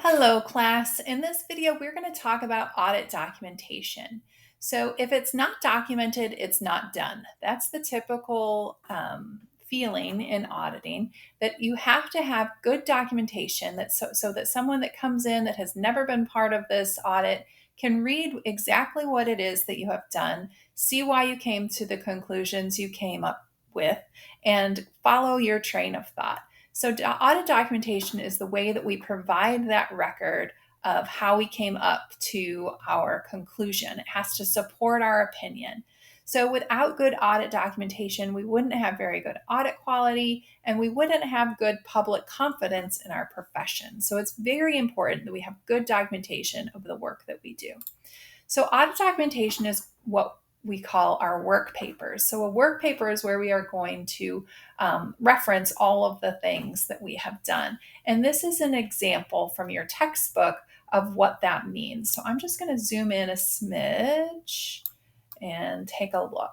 Hello, class. In this video, we're going to talk about audit documentation. So if it's not documented, it's not done. That's the typical feeling in auditing, that you have to have good documentation so that someone that comes in that has never been part of this audit can read exactly what it is that you have done, see why you came to the conclusions you came up with, and follow your train of thought. So audit documentation is the way that we provide that record of how we came up to our conclusion. It has to support our opinion. So without good audit documentation, we wouldn't have very good audit quality and we wouldn't have good public confidence in our profession. So it's very important that we have good documentation of the work that we do. So audit documentation is what we call our work papers. So a work paper is where we are going to reference all of the things that we have done. And this is an example from your textbook of what that means. So I'm just going to zoom in a smidge and take a look.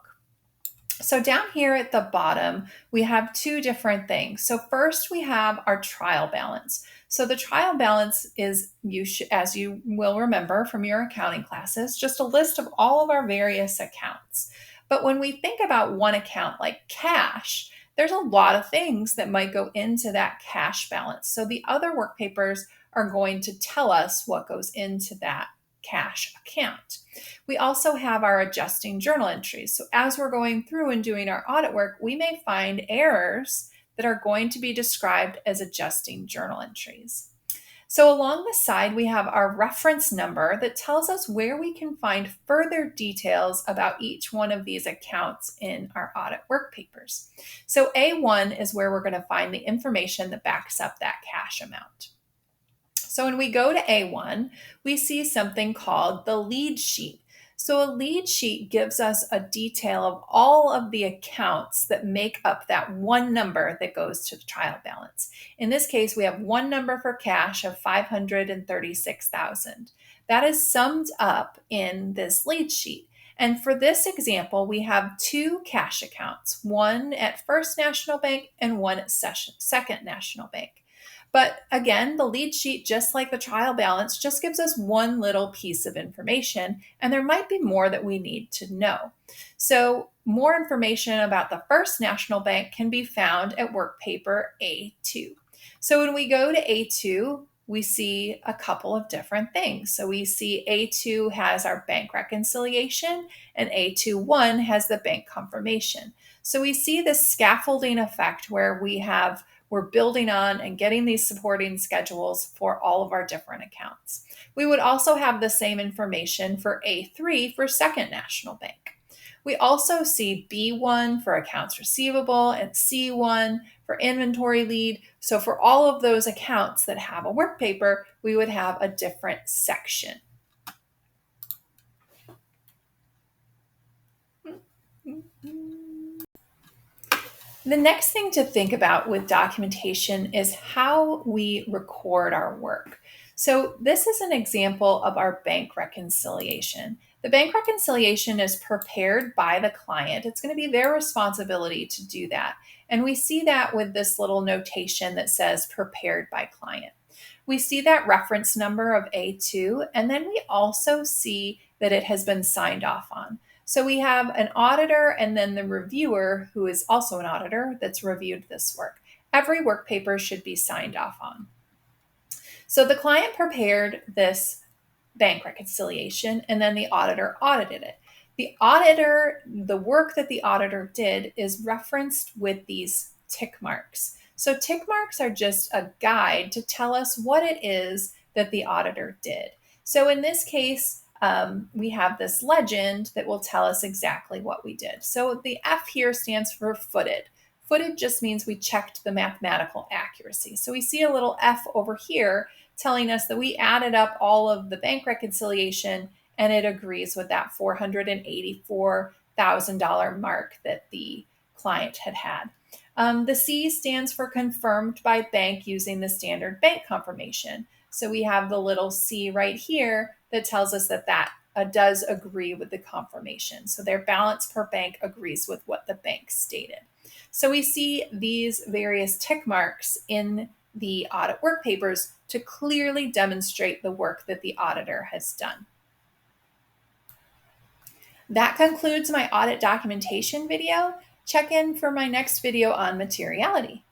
So down here at the bottom, we have two different things. So first we have our trial balance. So the trial balance is, as you will remember from your accounting classes, just a list of all of our various accounts. But when we think about one account like cash, there's a lot of things that might go into that cash balance. So the other work papers are going to tell us what goes into that cash account. We also have our adjusting journal entries. So as we're going through and doing our audit work, we may find errors that are going to be described as adjusting journal entries. So along the side, we have our reference number that tells us where we can find further details about each one of these accounts in our audit work papers. So A1 is where we're going to find the information that backs up that cash amount. So when we go to A1, we see something called the lead sheet. So a lead sheet gives us a detail of all of the accounts that make up that one number that goes to the trial balance. In this case, we have one number for cash of $536,000. That is summed up in this lead sheet. And for this example, we have two cash accounts, one at First National Bank and one at Second National Bank. But again, the lead sheet, just like the trial balance, just gives us one little piece of information, and there might be more that we need to know. So more information about the First National Bank can be found at work paper A2. So when we go to A2, we see a couple of different things. So we see A2 has our bank reconciliation and A21 has the bank confirmation. So we see this scaffolding effect where we're building on and getting these supporting schedules for all of our different accounts. We would also have the same information for A3 for Second National Bank. We also see B1 for accounts receivable and C1 for inventory lead. So for all of those accounts that have a work paper, we would have a different section. The next thing to think about with documentation is how we record our work. So this is an example of our bank reconciliation. The bank reconciliation is prepared by the client. It's going to be their responsibility to do that. And we see that with this little notation that says prepared by client. We see that reference number of A2, and then we also see that it has been signed off on. So we have an auditor and then the reviewer, who is also an auditor, that's reviewed this work. Every work paper should be signed off on. So the client prepared this bank reconciliation and then the auditor audited it. The work that the auditor did is referenced with these tick marks. So tick marks are just a guide to tell us what it is that the auditor did. So in this case, we have this legend that will tell us exactly what we did. So the F here stands for footed. Footed just means we checked the mathematical accuracy. So we see a little F over here telling us that we added up all of the bank reconciliation and it agrees with that $484,000 mark that the client had. The C stands for confirmed by bank using the standard bank confirmation. So we have the little C right here that tells us that does agree with the confirmation. So their balance per bank agrees with what the bank stated. So we see these various tick marks in the audit work papers to clearly demonstrate the work that the auditor has done. That concludes my audit documentation video. Check in for my next video on materiality.